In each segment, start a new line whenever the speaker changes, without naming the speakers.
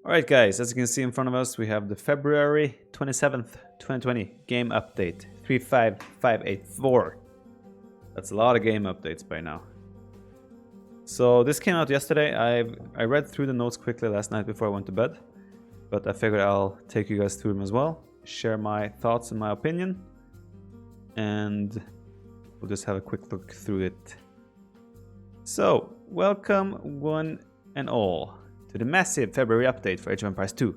Alright guys, as you can see in front of us, we have the February 27th, 2020 game update 35584. That's a lot of game updates by now. So this came out yesterday. I read through the notes quickly last night before I went to bed, but I figured I'll take you guys through them as well, share my thoughts and my opinion, and we'll just have a quick look through it. So, welcome one and all to the massive February update for Age of Empires 2.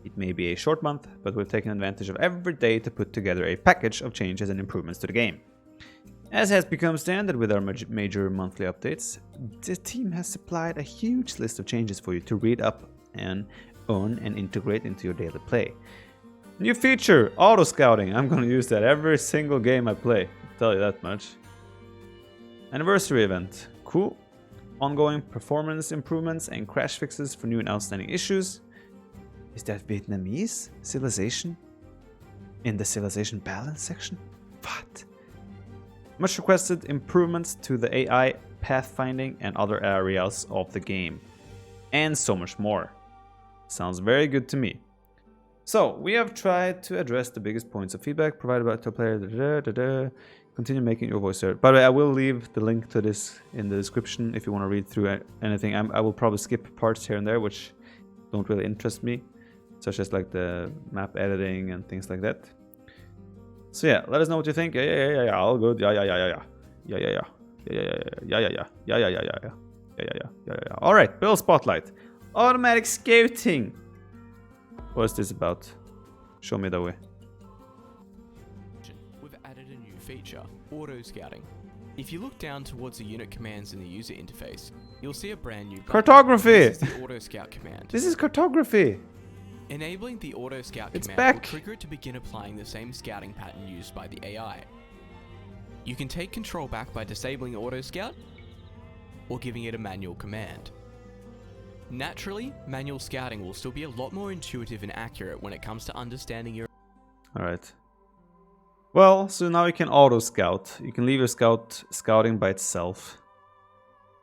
It may be a short month, but we've taken advantage of every day to put together a package of changes and improvements to the game. As has become standard with our major monthly updates, the team has supplied a huge list of changes for you to read up and own and integrate into your daily play. New feature, auto scouting. I'm gonna use that every single game I play, I'll tell you that much. Anniversary event, cool. Ongoing performance improvements and crash fixes for new and outstanding issues. Is that Vietnamese civilization in the civilization balance section? What? Much requested improvements to the AI, pathfinding, and other areas of the game. And so much more. Sounds very good to me. So, we have tried to address the biggest points of feedback provided by the player. Continue making your voice heard. By the way, I will leave the link to this in the description if you want to read through anything. I will probably skip parts here and there which don't really interest me, such as like the map editing and things like that. So yeah, let us know what you think. Yeah, all good. Yeah. All right, Bill Spotlight. Automatic scouting. What is this about? Show me the way.
We've added a new feature, auto scouting. If you look down towards the unit commands in the user interface, you'll see a brand new button.
Cartography.
This is the auto scout command.
This is cartography.
Enabling the auto scout
It's
command
back.
will trigger it to begin applying the same scouting pattern used by the AI. You can take control back by disabling auto scout or giving it a manual command. Naturally, manual scouting will still be a lot more intuitive and accurate when it comes to understanding your...
Alright. Well, so now you can auto scout. You can leave your scouting by itself.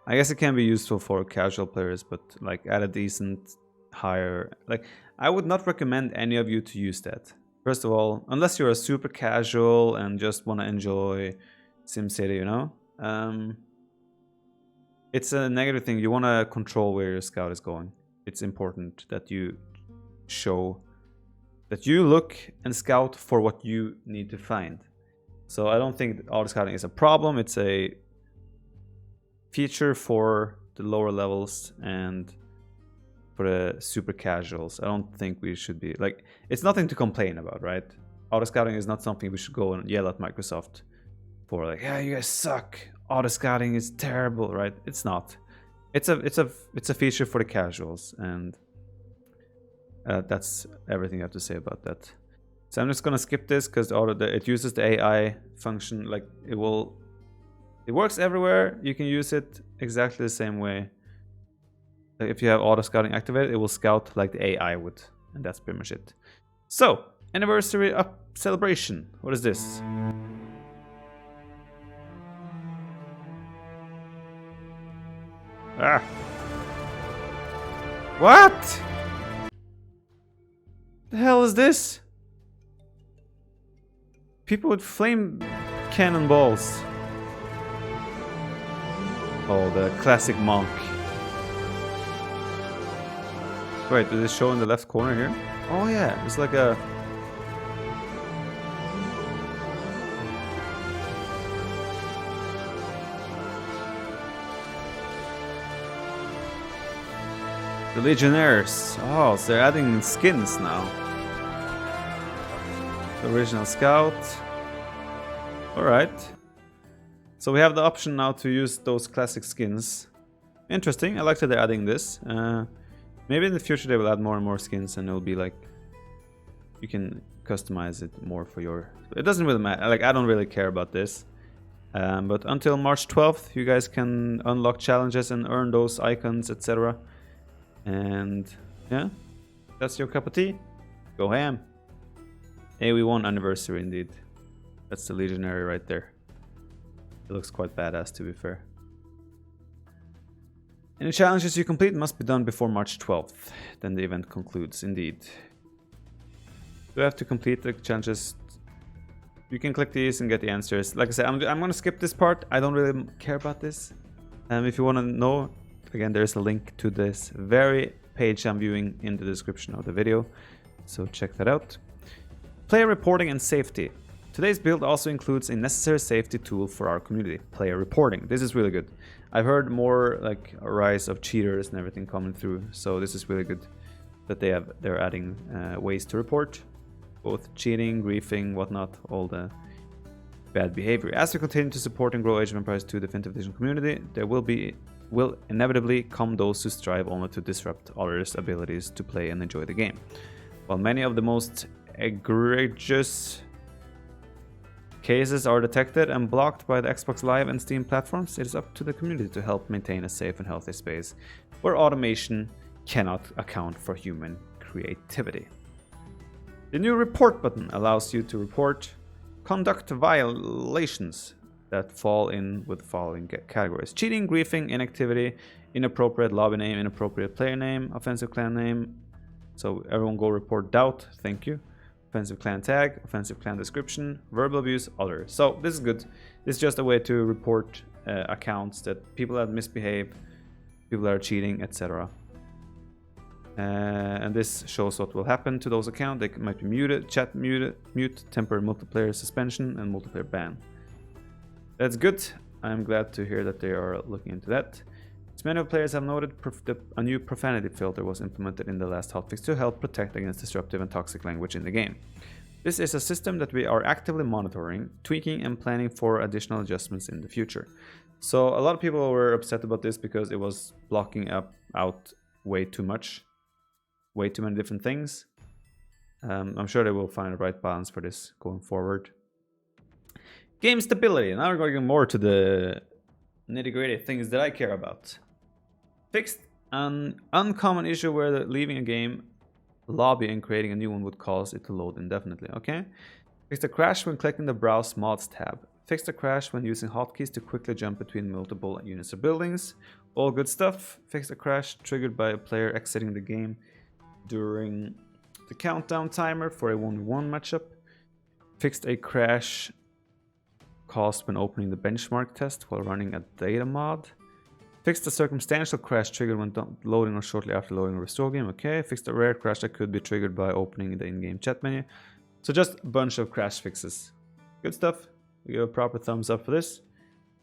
I guess it can be useful for casual players, but like at a decent higher... Like, I would not recommend any of you to use that. First of all, unless you're a super casual and just want to enjoy SimCity, you know? It's a negative thing. You want to control where your scout is going. It's important that you show that you look and scout for what you need to find. So I don't think auto scouting is a problem. It's a feature for the lower levels and for the super casuals. I don't think we should be like, it's nothing to complain about, right? Auto scouting is not something we should go and yell at Microsoft for, like, yeah, you guys suck. Auto scouting is terrible, right? It's not. It's a feature for the casuals, and that's everything I have to say about that. So I'm just gonna skip this because it uses the AI function. Like it works everywhere. You can use it exactly the same way. Like if you have auto scouting activated, it will scout like the AI would, and that's pretty much it. So anniversary up celebration. What is this? Ah. What? The hell is this? People with flame cannonballs. Oh, the classic monk. Wait, does it show in the left corner here? Oh yeah, it's like a... The Legionnaires. Oh, so they're adding skins now. The original scout. Alright. So we have the option now to use those classic skins. Interesting. I like that they're adding this. Maybe in the future they will add more and more skins and it'll be like... You can customize it more for your... It doesn't really matter. Like, I don't really care about this. But until March 12th, you guys can unlock challenges and earn those icons, etc. And yeah, that's your cup of tea. Go ham. AW1 anniversary indeed. That's the Legionary right there. It looks quite badass, to be fair. Any challenges you complete must be done before March 12th. Then the event concludes, indeed. You have to complete the challenges. You can click these and get the answers. Like I said, I'm going to skip this part. I don't really care about this. If you want to know, again, there's a link to this very page I'm viewing in the description of the video. So check that out. Player reporting and safety. Today's build also includes a necessary safety tool for our community, player reporting. This is really good. I've heard more like a rise of cheaters and everything coming through, so this is really good that they're adding ways to report, both cheating, griefing, whatnot, all the bad behavior. As we continue to support and grow Age of Empires 2 Definitive Edition community, there will inevitably come those who strive only to disrupt others' abilities to play and enjoy the game. While many of the most egregious cases are detected and blocked by the Xbox Live and Steam platforms, it is up to the community to help maintain a safe and healthy space where automation cannot account for human creativity. The new report button allows you to report conduct violations that fall in with the following categories: cheating, griefing, inactivity, inappropriate lobby name, inappropriate player name, offensive clan name. So everyone go report doubt, thank you. Offensive clan tag, offensive clan description, verbal abuse, other. So this is good. This is just a way to report accounts that people that misbehave, people that are cheating, etc. And this shows what will happen to those accounts. They might be muted, chat muted, mute, temporary multiplayer suspension, and multiplayer ban. That's good. I'm glad to hear that they are looking into that. As many players have noted, a new profanity filter was implemented in the last hotfix to help protect against disruptive and toxic language in the game. This is a system that we are actively monitoring, tweaking, and planning for additional adjustments in the future. So a lot of people were upset about this because it was blocking out way too much, way too many different things. I'm sure they will find the right balance for this going forward. Game stability. Now we're going more to the nitty-gritty things that I care about. Fixed an uncommon issue where leaving a game lobby and creating a new one would cause it to load indefinitely. Okay. Fixed a crash when clicking the Browse Mods tab. Fixed a crash when using hotkeys to quickly jump between multiple units or buildings. All good stuff. Fixed a crash triggered by a player exiting the game during the countdown timer for a 1v1 matchup. Fixed a crash caused when opening the benchmark test while running a data mod. Fixed a circumstantial crash triggered when loading or shortly after loading a restore game. Okay. Fixed a rare crash that could be triggered by opening the in-game chat menu. So just a bunch of crash fixes. Good stuff. We give a proper thumbs up for this.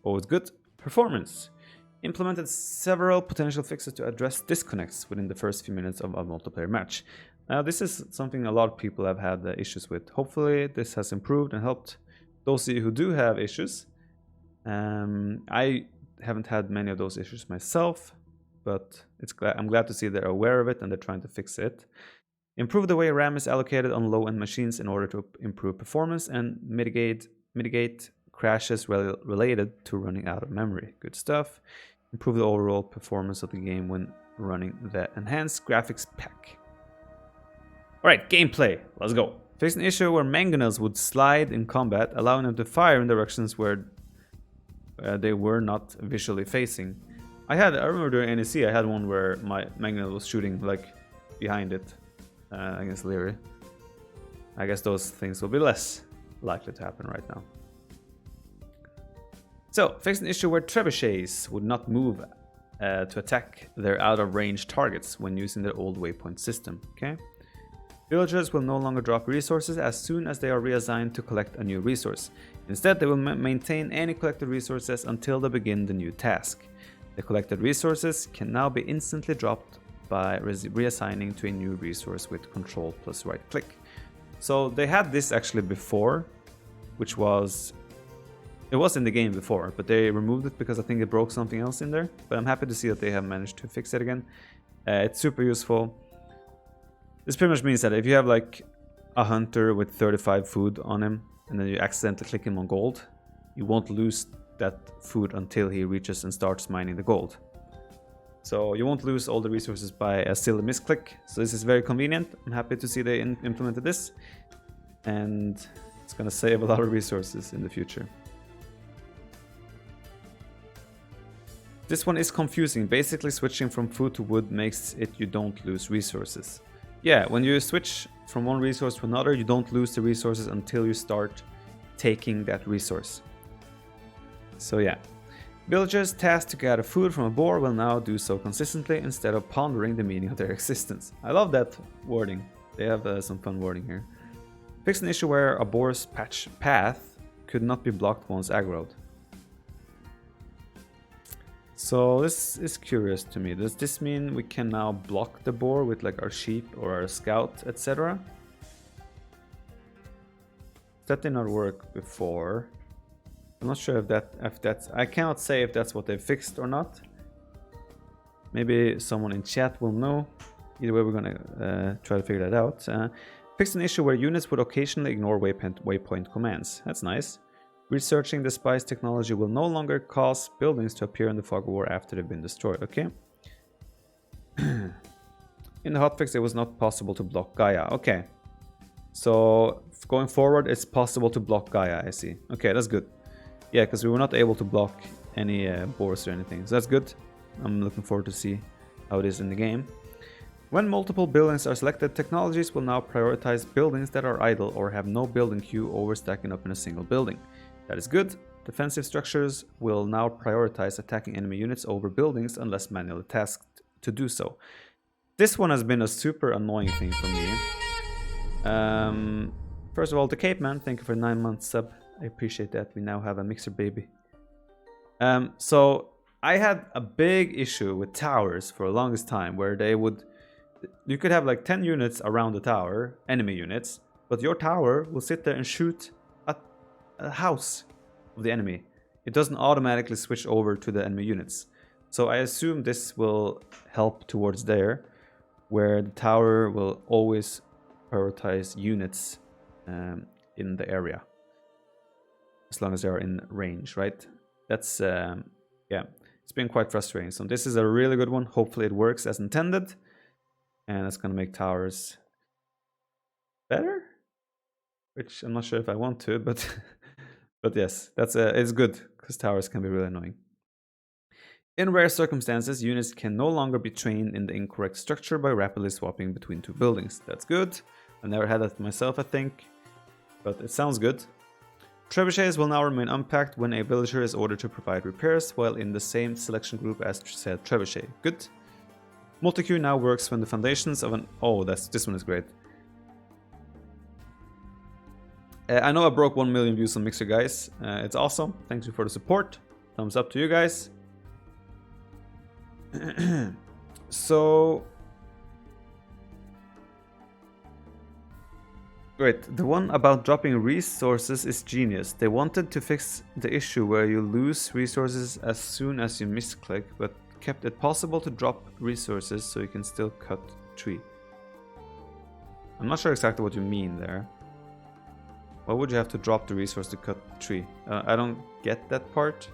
Always good. Performance. Implemented several potential fixes to address disconnects within the first few minutes of a multiplayer match. Now this is something a lot of people have had issues with. Hopefully this has improved and helped those of you who do have issues. I haven't had many of those issues myself, but I'm glad to see they're aware of it and they're trying to fix it. Improve the way RAM is allocated on low-end machines in order to improve performance and mitigate crashes related to running out of memory. Good stuff. Improve the overall performance of the game when running the enhanced graphics pack. Alright, gameplay. Let's go. Fix an issue where mangonels would slide in combat, allowing them to fire in directions where they were not visually facing. I remember during NEC I had one where my mangonel was shooting like behind it against Leary. I guess those things will be less likely to happen right now. So, fix an issue where trebuchets would not move to attack their out-of-range targets when using their old waypoint system. Okay. Villagers will no longer drop resources as soon as they are reassigned to collect a new resource. Instead, they will maintain any collected resources until they begin the new task. The collected resources can now be instantly dropped by reassigning to a new resource with Control plus right click. So they had this actually before, which was... It was in the game before, but they removed it because I think it broke something else in there. But I'm happy to see that they have managed to fix it again. It's super useful. This pretty much means that if you have like a hunter with 35 food on him and then you accidentally click him on gold, you won't lose that food until he reaches and starts mining the gold. So you won't lose all the resources by a silly misclick. So this is very convenient. I'm happy to see they implemented this. And it's going to save a lot of resources in the future. This one is confusing. Basically, switching from food to wood makes it you don't lose resources. Yeah, when you switch from one resource to another, you don't lose the resources until you start taking that resource. So yeah. Villagers tasked to gather food from a boar will now do so consistently instead of pondering the meaning of their existence. I love that wording. They have some fun wording here. Fix an issue where a boar's path could not be blocked once aggroed. So this is curious to me. Does this mean we can now block the boar with like our sheep or our scout, etc.? That did not work before. I'm not sure if that's I cannot say if that's what they fixed or not. Maybe someone in chat will know. Either way, we're gonna try to figure that out. Fix an issue where units would occasionally ignore waypoint commands. That's nice. Researching the spice technology will no longer cause buildings to appear in the fog of war after they've been destroyed. Okay. In the hotfix, it was not possible to block Gaia. Okay. So going forward, it's possible to block Gaia. I see. Okay, that's good. Yeah, because we were not able to block any boars or anything. So that's good. I'm looking forward to see how it is in the game. When multiple buildings are selected, technologies will now prioritize buildings that are idle or have no building queue overstacking up in a single building. That is good. Defensive structures will now prioritize attacking enemy units over buildings unless manually tasked to do so. This one has been a super annoying thing for me. First of all, the Cape Man, thank you for 9 months sub. I appreciate that. We now have a mixer baby. So I had a big issue with towers for the longest time where you could have like 10 units around the tower, enemy units, but your tower will sit there and shoot at a house of the enemy. It doesn't automatically switch over to the enemy units. So I assume this will help towards there, where the tower will always prioritize units in the area. As long as they are in range, right? That's, yeah, it's been quite frustrating. So this is a really good one. Hopefully it works as intended. And it's going to make towers better? Which I'm not sure if I want to, but but yes, it's good, because towers can be really annoying. In rare circumstances, units can no longer be trained in the incorrect structure by rapidly swapping between two buildings. That's good. I never had that myself, I think, but it sounds good. Trebuchets will now remain unpacked when a villager is ordered to provide repairs while in the same selection group as said trebuchet. Good. Multi-queue now works when the foundations of an... Oh, this one is great. I know I broke 1 million views on Mixer, guys. It's awesome. Thank you for the support. Thumbs up to you guys. So... Great. The one about dropping resources is genius. They wanted to fix the issue where you lose resources as soon as you misclick, but kept it possible to drop resources so you can still cut tree. I'm not sure exactly what you mean there. Why would you have to drop the resource to cut the tree? I don't get that part.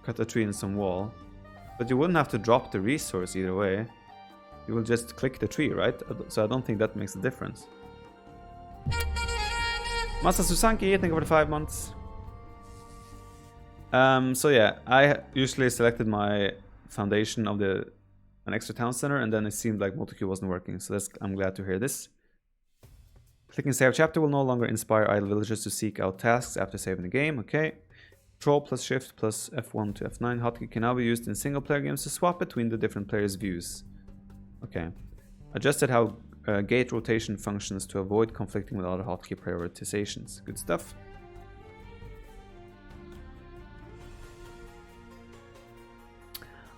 Cut a tree in some wall. But you wouldn't have to drop the resource either way. You will just click the tree, right? So I don't think that makes a difference. Masa Susanki, thank you for the 5 months. So yeah, I usually selected my foundation of an extra town center, and then it seemed like multi-queue wasn't working. So I'm glad to hear this. Clicking save chapter will no longer inspire idle villagers to seek out tasks after saving the game. Okay. Control plus shift plus F1 to F9 hotkey can now be used in single player games to swap between the different players' views. Okay. Adjusted how gate rotation functions to avoid conflicting with other hotkey prioritizations. Good stuff.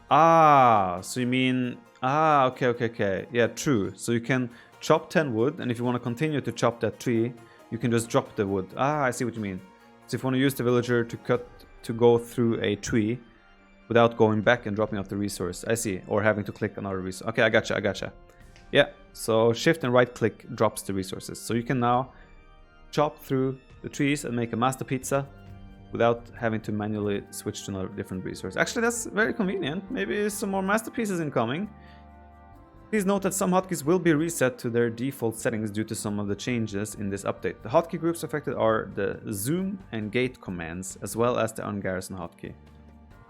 Ah, so you mean... Ah, okay. Yeah, true. So you can chop 10 wood, and if you want to continue to chop that tree, you can just drop the wood. Ah, I see what you mean. So if you want to use the villager to go through a tree without going back and dropping off the resource. I see. Or having to click another resource. Okay, I gotcha. Yeah, so shift and right click drops the resources. So you can now chop through the trees and make a master pizza without having to manually switch to another different resource. Actually, that's very convenient. Maybe some more masterpieces incoming. Please note that some hotkeys will be reset to their default settings due to some of the changes in this update. The hotkey groups affected are the zoom and gate commands, as well as the ungarrison hotkey.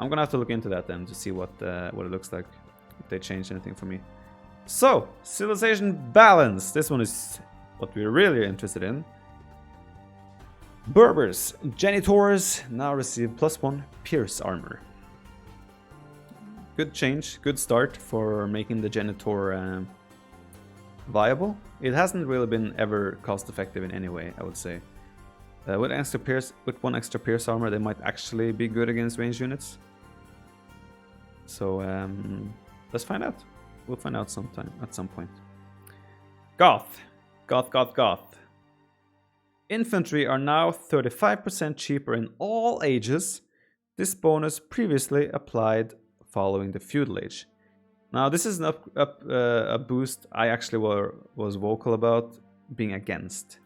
I'm gonna have to look into that then to see what it looks like, if they change anything for me. So, civilization balance. This one is what we're really interested in. Berbers, Janitors now receive +1 pierce armor. Good change, good start for making the Janitor viable. It hasn't really been ever cost effective in any way, I would say. With 1 extra pierce armor, they might actually be good against ranged units. So let's find out. We'll find out sometime at some point. Goth. Infantry are now 35% cheaper in all ages. This bonus previously applied following the feudal age. Now this is a boost I actually was vocal about being against.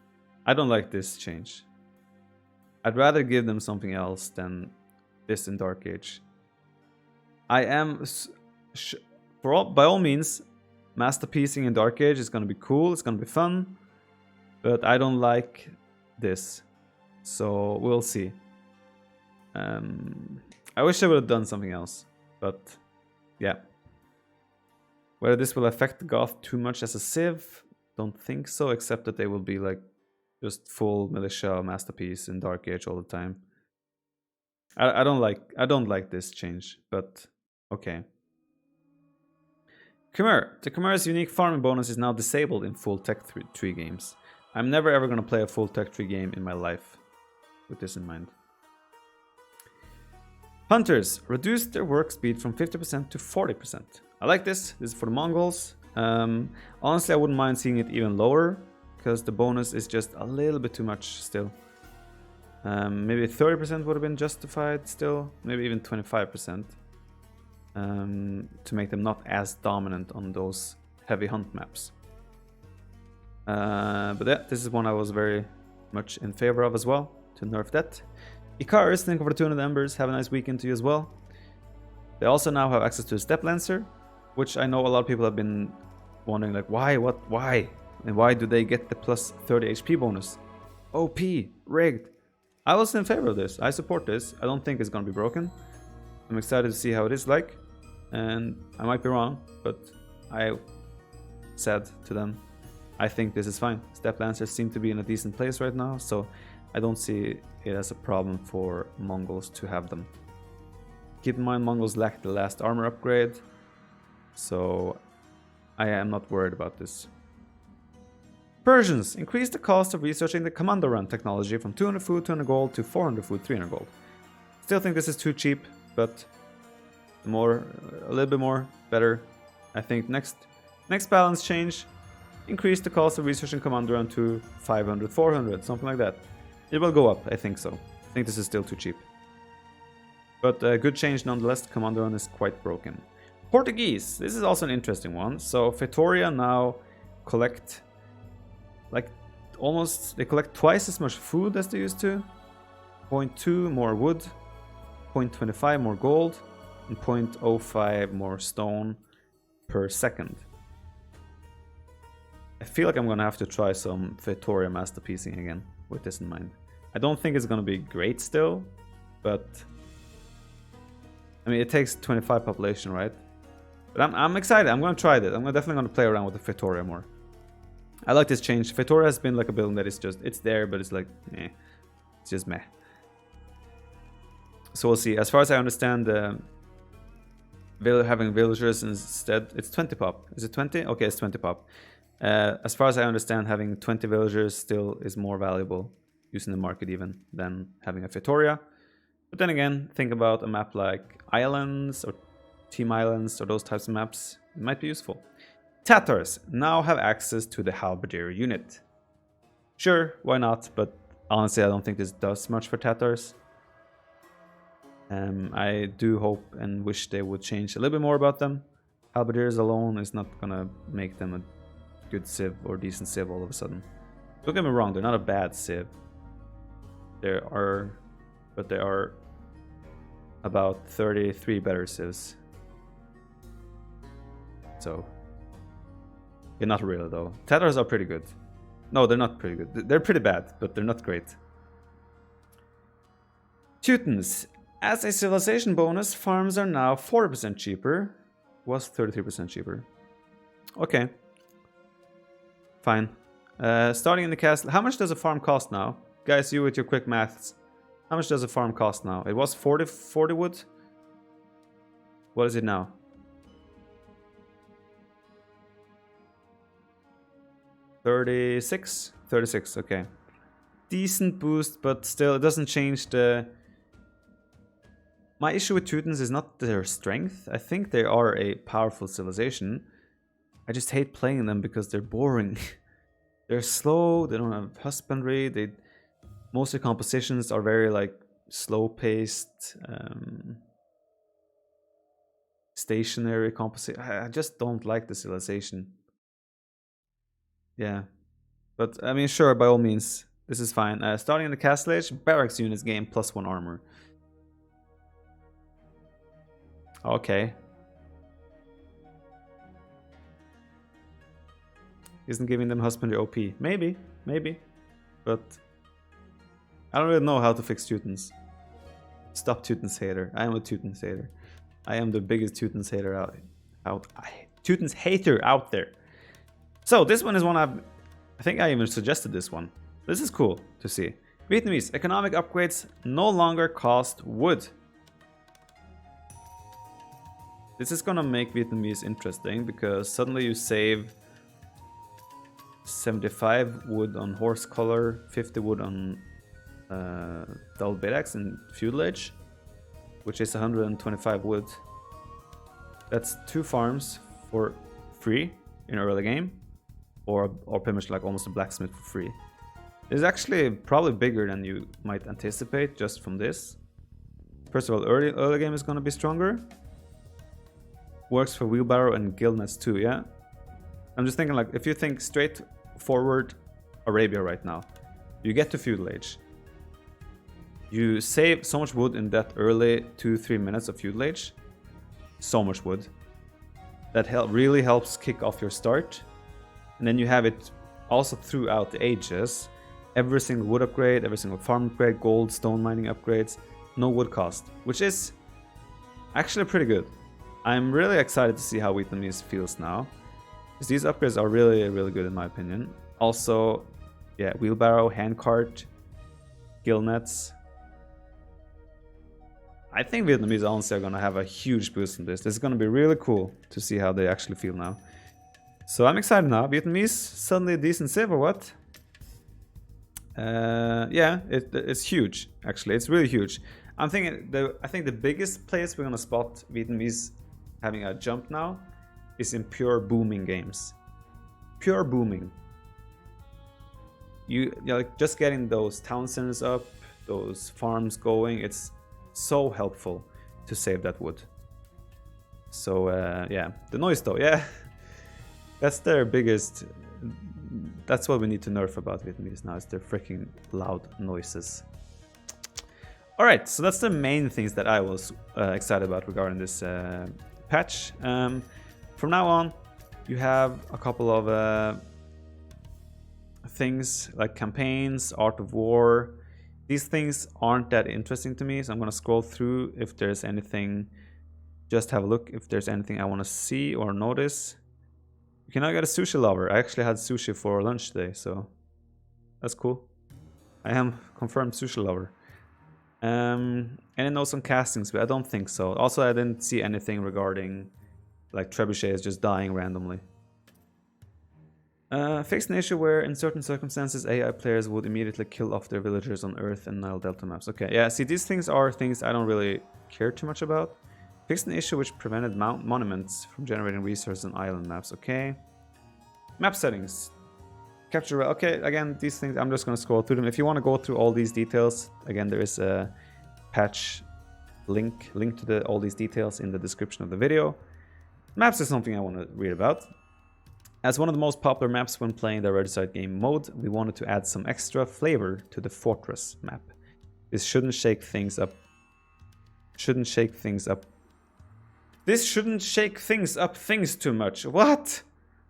I don't like this change. I'd rather give them something else than this in Dark Age. I am, by all means, masterpiecing in Dark Age is going to be cool, it's going to be fun, but I don't like this, so we'll see. I wish I would have done something else, but yeah. Whether this will affect the Goth too much as a civ, don't think so, except that they will be like just full militia masterpiece in Dark Age all the time. I don't like this change, but okay. Khmer. The Khmer's unique farming bonus is now disabled in full tech tree games. I'm never ever going to play a full tech tree game in my life with this in mind. Hunters reduced their work speed from 50% to 40%. I like this. This is for the Mongols. Honestly, I wouldn't mind seeing it even lower, because the bonus is just a little bit too much still. Maybe 30% would have been justified still. Maybe even 25%. To make them not as dominant on those heavy hunt maps. But yeah, this is one I was very much in favor of as well, to nerf that. Icarus, thank you for the 200 embers. Have a nice weekend to you as well. They also now have access to a Step Lancer, which I know a lot of people have been wondering, like, why? And why do they get the plus 30 HP bonus? OP, rigged. I was in favor of this. I support this. I don't think it's gonna be broken. I'm excited to see how it is like. And I might be wrong, but I said to them, I think this is fine. Step Lancers seem to be in a decent place right now, so I don't see it as a problem for Mongols to have them. Keep in mind, Mongols lack the last armor upgrade, so I am not worried about this. Persians increase the cost of researching the Commando Run technology from 200 food, 200 gold to 400 food, 300 gold. Still think this is too cheap, but a little bit more, better. I think next balance change, increase the cost of researching Commando Run to 500, 400, something like that. It will go up, I think so. I think this is still too cheap. But a good change nonetheless. Commando Run is quite broken. Portuguese, this is also an interesting one. So Vitoria now collect they collect twice as much food as they used to. 0.2 more wood, 0.25 more gold, and 0.05 more stone per second. I feel like I'm gonna have to try some Vitoria masterpiecing again with this in mind. I don't think it's gonna be great still, but I mean it takes 25 population, right? But I'm excited. I'm gonna try this. I'm definitely gonna play around with the Vitoria more. I like this change. Vitoria has been like a building that is just, it's there, but it's like, eh. It's just meh. So we'll see. As far as I understand, having villagers instead, it's 20 pop. Is it 20? Okay, it's 20 pop. As far as I understand, having 20 villagers still is more valuable using the market even than having a Vitoria. But then again, think about a map like Islands or Team Islands or those types of maps. It might be useful. Tatars now have access to the Halberdier unit. Sure, why not? But honestly, I don't think this does much for Tatars. I do hope and wish they would change a little bit more about them. Halberdiers alone is not gonna make them a good civ or decent civ all of a sudden. Don't get me wrong, they're not a bad civ. There are about 33 better civs. So, yeah, not really though. Tatars are pretty good. No, they're not pretty good. They're pretty bad, but they're not great. Teutons. As a civilization bonus, farms are now 40% cheaper. Was 33% cheaper. Okay. Fine. Starting in the castle. How much does a farm cost now? Guys, you with your quick maths. How much does a farm cost now? It was 40 wood. What is it now? 36? 36, okay. Decent boost, but still it doesn't change the... My issue with Teutons is not their strength. I think they are a powerful civilization. I just hate playing them because they're boring. They're slow, they don't have husbandry, most of the compositions are very like slow-paced, stationary composition. I just don't like the civilization. Yeah, but I mean, sure, by all means, this is fine. Starting in the castle age, barracks units gain +1 armor. Okay. Isn't giving them husbandry OP? Maybe, maybe, but I don't really know how to fix Teutons. Stop Teutons hater. I am a Teutons hater. I am the biggest Teutons hater Teutons hater out there. So this one is one I think I even suggested this one. This is cool to see. Vietnamese economic upgrades no longer cost wood. This is gonna make Vietnamese interesting because suddenly you save 75 wood on horse color, 50 wood on double betax and feudal age, which is 125 wood. That's 2 farms for free in early game, or pretty much like almost a blacksmith for free. It's actually probably bigger than you might anticipate just from this. First of all, early game is gonna be stronger. Works for wheelbarrow and guild nets too, yeah? I'm just thinking like, if you think straight forward Arabia right now, you get to feudal age. You save so much wood in that early 2-3 minutes of feudal age. So much wood. That really helps kick off your start. And then you have it also throughout the ages. Every single wood upgrade, every single farm upgrade, gold, stone mining upgrades, no wood cost, which is actually pretty good. I'm really excited to see how Vietnamese feels now, because these upgrades are really, really good in my opinion. Also, yeah, wheelbarrow, handcart, guild nets. I think Vietnamese honestly are gonna have a huge boost in this. This is gonna be really cool to see how they actually feel now. So I'm excited now. Vietnamese suddenly a decent civ or what? Yeah, it's huge. Actually, it's really huge. I think the biggest place we're gonna spot Vietnamese having a jump now is in pure booming games. Pure booming. You like just getting those town centers up, those farms going. It's so helpful to save that wood. So yeah, the noise though, yeah, that's their biggest. That's what we need to nerf about Vietnamese now, is their freaking loud noises. Alright, so that's the main things that I was excited about regarding this patch. From now on, you have a couple of things like campaigns, art of war. These things aren't that interesting to me, so I'm gonna scroll through if there's anything. Just have a look if there's anything I want to see or notice. You can now get a sushi lover. I actually had sushi for lunch today, so that's cool. I am confirmed sushi lover. Any notes on castings? But I don't think so. Also, I didn't see anything regarding like trebuchets just dying randomly. Fixed an issue where in certain circumstances AI players would immediately kill off their villagers on Earth and Nile Delta maps. Okay, yeah, see, these things are things I don't really care too much about. Fixed an issue which prevented monuments from generating resources on island maps. Okay. Map settings. Capture. Okay, again, these things, I'm just going to scroll through them. If you want to go through all these details, again, there is a patch link to all these details in the description of the video. Maps is something I want to read about. As one of the most popular maps when playing the Regicide game mode, we wanted to add some extra flavor to the Fortress map. This shouldn't shake things up. This shouldn't shake things up too much. What?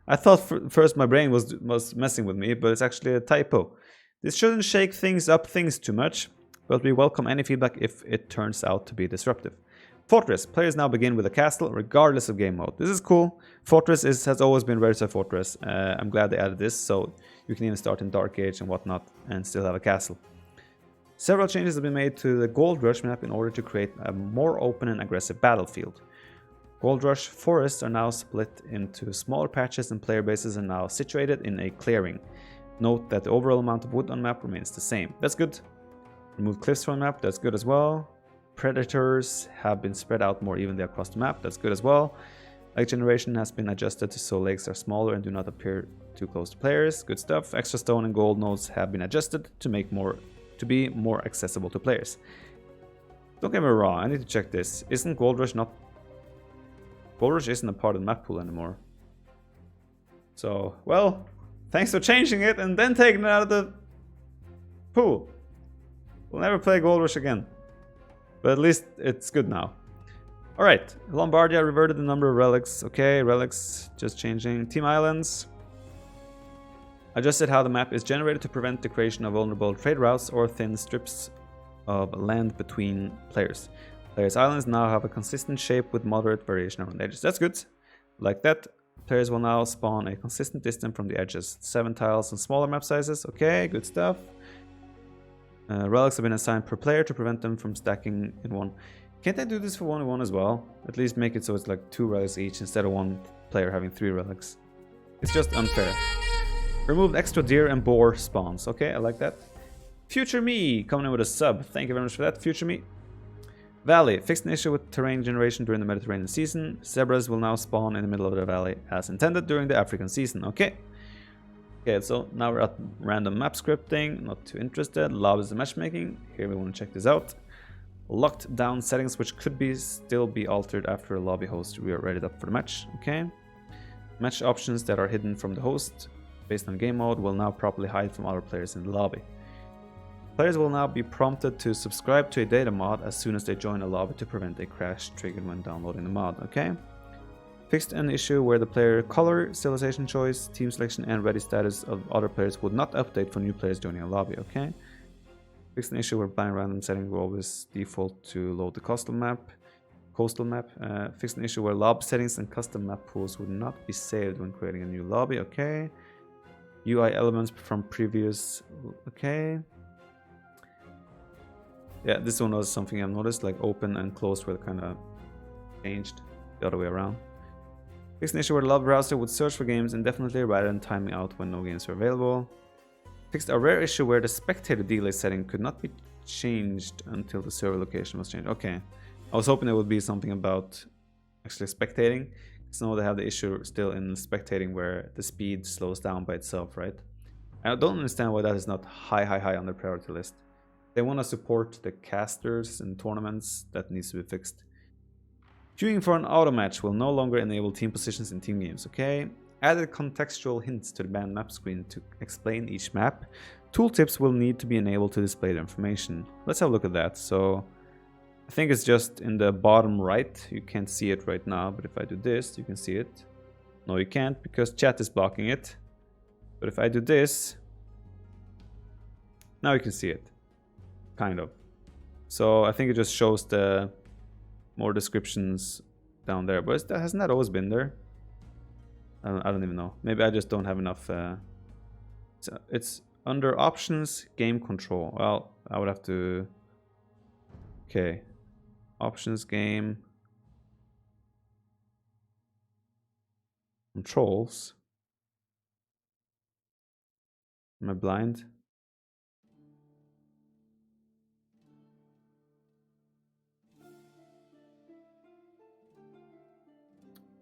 I thought first my brain was messing with me, but it's actually a typo. This shouldn't shake things up too much. but we welcome any feedback if it turns out to be disruptive. Fortress. Players now begin with a castle regardless of game mode. This is cool. Fortress has always been Rare Fortress. I'm glad they added this, so you can even start in Dark Age and whatnot and still have a castle. Several changes have been made to the Gold Rush map in order to create a more open and aggressive battlefield. Gold Rush forests are now split into smaller patches and player bases are now situated in a clearing. Note that the overall amount of wood on map remains the same. That's good. Remove cliffs from the map. That's good as well. Predators have been spread out more evenly across the map. That's good as well. Lake generation has been adjusted so lakes are smaller and do not appear too close to players. Good stuff. Extra stone and gold nodes have been adjusted to be more accessible to players. Don't get me wrong, I need to check this. Isn't Gold Rush not... Gold Rush isn't a part of the map pool anymore. So, well, thanks for changing it and then taking it out of the pool. We'll never play Gold Rush again. But at least it's good now. Alright, Lombardia reverted the number of relics. Okay, relics just changing. Team Islands. Adjusted how the map is generated to prevent the creation of vulnerable trade routes or thin strips of land between players. Players' islands now have a consistent shape with moderate variation around the edges. That's good. Like that. Players will now spawn a consistent distance from the edges. 7 tiles and smaller map sizes. Okay, good stuff. Relics have been assigned per player to prevent them from stacking in one. Can't I do this for 1v1 as well? At least make it so it's like 2 relics each instead of one player having 3 relics. It's just unfair. Removed extra deer and boar spawns. Okay, I like that. Future Me coming in with a sub. Thank you very much for that, Future Me. Valley. Fixed an issue with terrain generation during the Mediterranean season. Zebras will now spawn in the middle of the valley as intended during the African season. Okay. Okay, so now we're at random map scripting. Not too interested. Lobbies and matchmaking. Here we want to check this out. Locked down settings which could still be altered after a lobby host we are ready up for the match. Okay. Match options that are hidden from the host based on game mode will now properly hide from other players in the lobby. Players will now be prompted to subscribe to a data mod as soon as they join a lobby to prevent a crash triggered when downloading the mod. Okay. Fixed an issue where the player color, civilization choice, team selection, and ready status of other players would not update for new players joining a lobby. Okay. Fixed an issue where blind random setting will always default to load the coastal map. Fixed an issue where lobby settings and custom map pools would not be saved when creating a new lobby. Okay. UI elements from previous. Okay. Yeah, this one was something I've noticed, like open and closed were kind of changed the other way around. Fixed an issue where the lobby browser would search for games indefinitely rather than timing out when no games are available. Fixed a rare issue where the spectator delay setting could not be changed until the server location was changed. Okay, I was hoping there would be something about actually spectating. Because now they have the issue still in spectating where the speed slows down by itself, right? I don't understand why that is not high on the priority list. They want to support the casters in tournaments. That needs to be fixed. Queuing for an auto match will no longer enable team positions in team games. Okay. Added contextual hints to the banned map screen to explain each map. Tooltips will need to be enabled to display the information. Let's have a look at that. So I think it's just in the bottom right. You can't see it right now, but if I do this, you can see it. No, you can't because chat is blocking it. But if I do this, now you can see it. Kind of. So I think it just shows the more descriptions down there. But hasn't that always been there? I don't even know. Maybe I just don't have enough. It's under options, game control. Well, I would have to. Okay, options, game controls. Am I blind?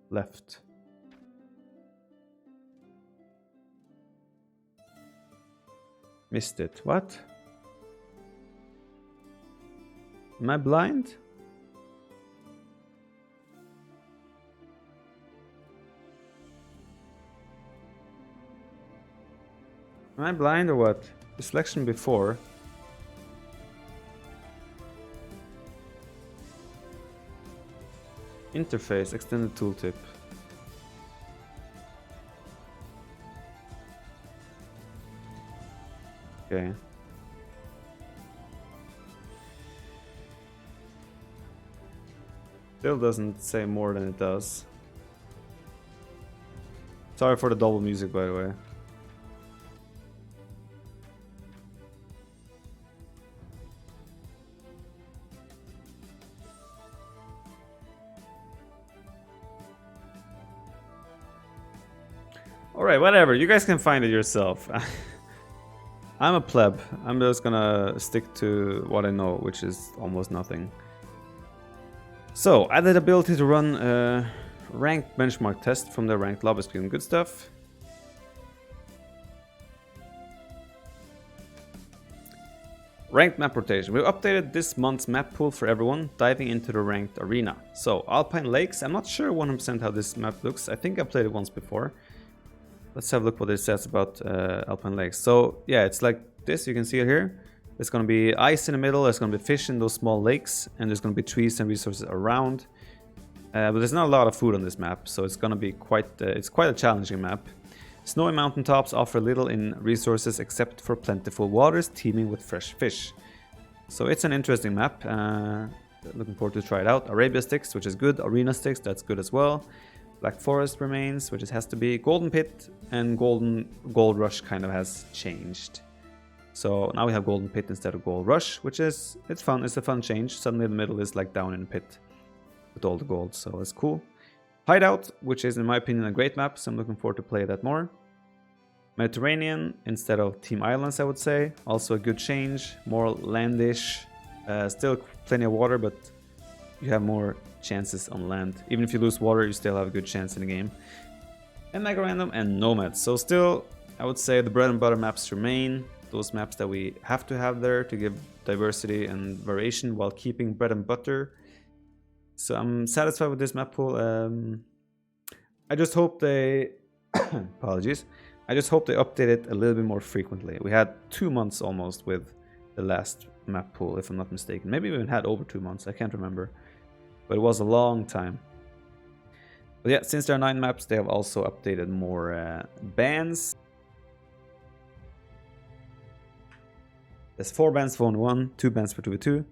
Left. Missed it. What? Am I blind? Am I blind or what? The selection before. Interface, extended tooltip. Okay. Still doesn't say more than it does. Sorry for the double music, by the way. Alright, whatever. You guys can find it yourself. I'm a pleb. I'm just gonna stick to what I know, which is almost nothing. So, added ability to run a ranked benchmark test from the ranked lobby screen. Good stuff. Ranked map rotation. We've updated this month's map pool for everyone, diving into the ranked arena. So, Alpine Lakes. I'm not sure 100% how this map looks. I think I played it once before. Let's have a look what it says about Alpine Lakes. So, yeah, it's like this. You can see it here. There's going to be ice in the middle. There's going to be fish in those small lakes. And there's going to be trees and resources around. But there's not a lot of food on this map. So, it's going to be quite a challenging map. Snowy mountaintops offer little in resources except for plentiful waters teeming with fresh fish. So it's an interesting map. Looking forward to try it out. Arabia sticks, which is good. Arena sticks, that's good as well. Black forest remains, which it has to be. Golden pit and gold rush kind of has changed. So now we have golden pit instead of gold rush, which is it's fun. It's a fun change. Suddenly the middle is like down in the pit with all the gold, so it's cool. Hideout, which is in my opinion a great map, so I'm looking forward to play that more. Mediterranean instead of Team Islands, I would say. Also a good change, more landish. Still plenty of water, but you have more chances on land. Even if you lose water, you still have a good chance in the game. And Mega Random and Nomads. So still, I would say the bread and butter maps remain. Those maps that we have to have there to give diversity and variation while keeping bread and butter. So I'm satisfied with this map pool. I just hope they apologies. I just hope they update it a little bit more frequently. We had 2 months almost with the last map pool, if I'm not mistaken. Maybe we even had over 2 months. I can't remember, but it was a long time. But yeah, since there are 9 maps, they have also updated more bans. There's 4 bans for 1v1, 2 bans for 2v2.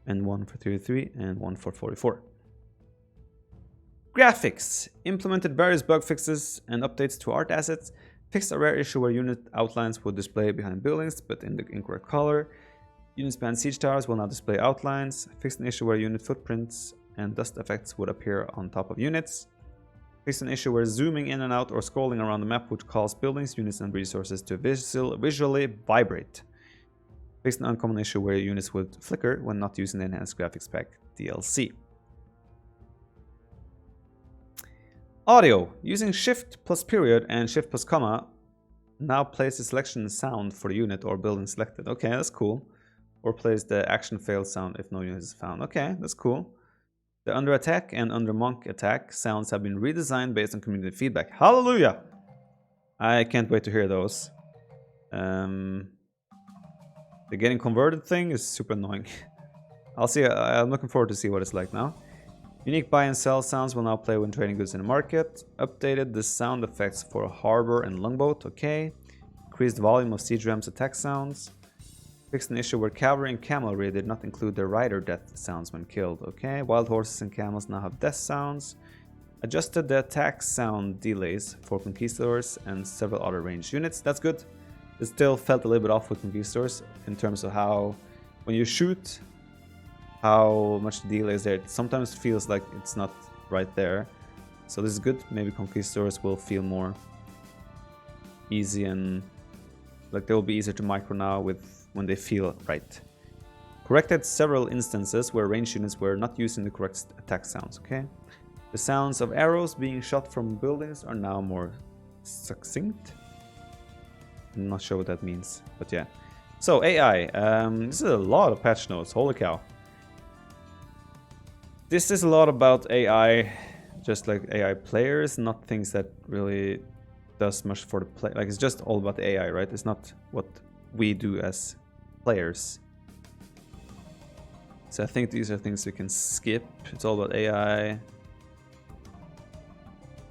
And 1 for 3v3 and 1 for 44. Graphics. Implemented various bug fixes and updates to art assets. Fixed a rare issue where unit outlines would display behind buildings but in the incorrect color. Unit span siege towers will now display outlines. Fixed an issue where unit footprints and dust effects would appear on top of units. Fixed an issue where zooming in and out or scrolling around the map would cause buildings, units and resources to visually vibrate. Fixed an uncommon issue where units would flicker when not using the Enhanced Graphics Pack DLC. Audio. Using Shift plus period and Shift plus comma now plays the selection sound for the unit or building selected. Okay, that's cool. Or plays the action failed sound if no unit is found. Okay, that's cool. The under attack and under monk attack sounds have been redesigned based on community feedback. Hallelujah! I can't wait to hear those. The getting converted thing is super annoying. I'll see. I'm looking forward to see what it's like now. Unique buy and sell sounds will now play when trading goods in the market. Updated the sound effects for harbor and longboat. Okay. Increased volume of siege rams attack sounds. Fixed an issue where cavalry and cavalry did not include their rider death sounds when killed. Okay. Wild horses and camels now have death sounds. Adjusted the attack sound delays for conquistadors and several other ranged units. That's good. It still felt a little bit off with conquistadors in terms of how, when you shoot, how much the delay is there. It sometimes feels like it's not right there. So this is good. Maybe conquistadors will feel more easy and like they will be easier to micro now with when they feel right. Corrected several instances where ranged units were not using the correct attack sounds. Okay. The sounds of arrows being shot from buildings are now more succinct. I'm not sure what that means, but yeah. So AI, this is a lot of patch notes, holy cow. This is a lot about AI, just like AI players, not things that really does much for the play. Like it's just all about the AI, right? It's not what we do as players. So I think these are things we can skip. It's all about AI.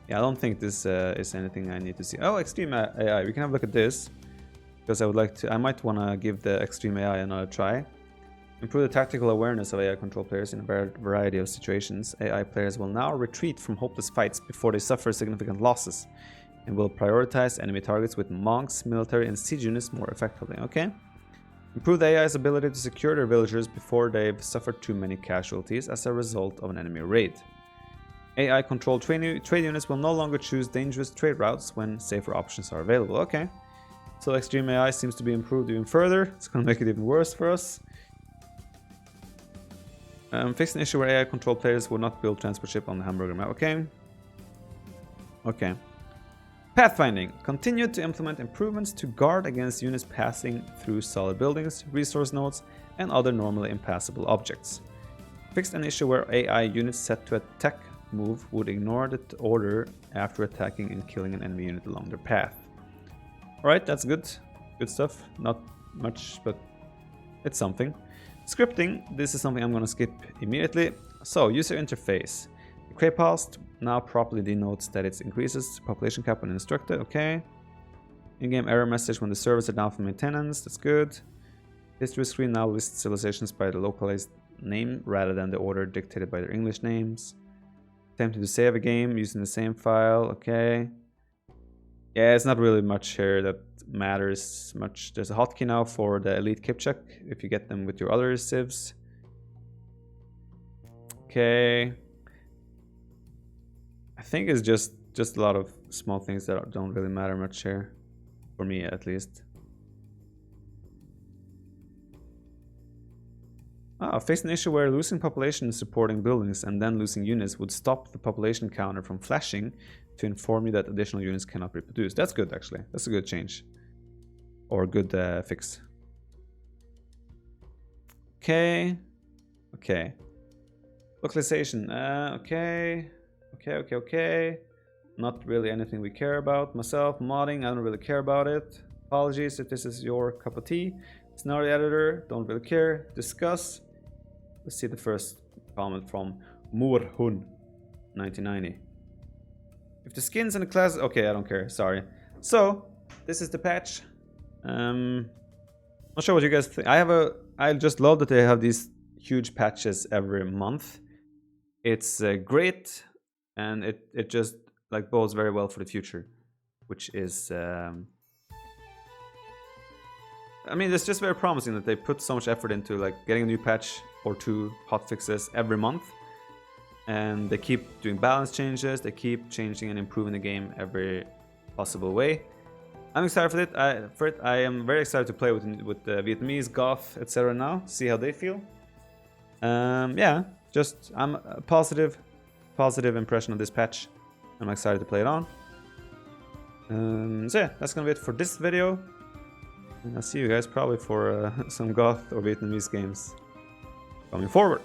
Yeah, I don't think this is anything I need to see. Oh, Extreme AI. We can have a look at this because I would like to. I might want to give the Extreme AI another try. Improve the tactical awareness of AI control players in a variety of situations. AI players will now retreat from hopeless fights before they suffer significant losses, and will prioritize enemy targets with monks, military, and siege units more effectively. Okay. Improve the AI's ability to secure their villagers before they've suffered too many casualties as a result of an enemy raid. AI-controlled trade units will no longer choose dangerous trade routes when safer options are available. Okay. So extreme AI seems to be improved even further. It's going to make it even worse for us. Fix an issue where AI-controlled players will not build transport ship on the hamburger map. Okay. Okay. Pathfinding. Continue to implement improvements to guard against units passing through solid buildings, resource nodes, and other normally impassable objects. Fixed an issue where AI units set to attack move would ignore the order after attacking and killing an enemy unit along their path. Alright, that's good. Good stuff. Not much, but it's something. Scripting. This is something I'm going to skip immediately. So, user interface. The craypost now properly denotes that it increases population cap when instructed. Okay. In-game error message when the servers are down for maintenance. That's good. History screen now lists civilizations by the localized name rather than the order dictated by their English names. Attempting to save a game using the same file. Okay. Yeah, it's not really much here that matters much. There's a hotkey now for the elite Kipchak if you get them with your other civs. Okay. I think it's just a lot of small things that don't really matter much here. For me, at least. Face an issue where losing population supporting buildings and then losing units would stop the population counter from flashing to inform you that additional units cannot be produced. That's good, actually. That's a good change. Or good fix. Okay. Okay. Localization. Okay. Okay. Not really anything we care about. Myself, modding, I don't really care about it. Apologies if this is your cup of tea. Scenario editor, don't really care. Discuss. Let's see the first comment from Moorhun, 1990. If the skins and the classes... Okay, I don't care. Sorry. So, this is the patch. Not sure what you guys think. I just love that they have these huge patches every month. It's great, and it just like bodes very well for the future, which is... I mean, it's just very promising that they put so much effort into like getting a new patch or two hotfixes every month, and they keep doing balance changes. They keep changing and improving the game every possible way. I'm excited for it. I am very excited to play with the Vietnamese, Goth, etc. now. See how they feel. Yeah, just I'm a positive impression of this patch. I'm excited to play it on. So yeah, that's gonna be it for this video. And I'll see you guys probably for some Goth or Vietnamese games coming forward.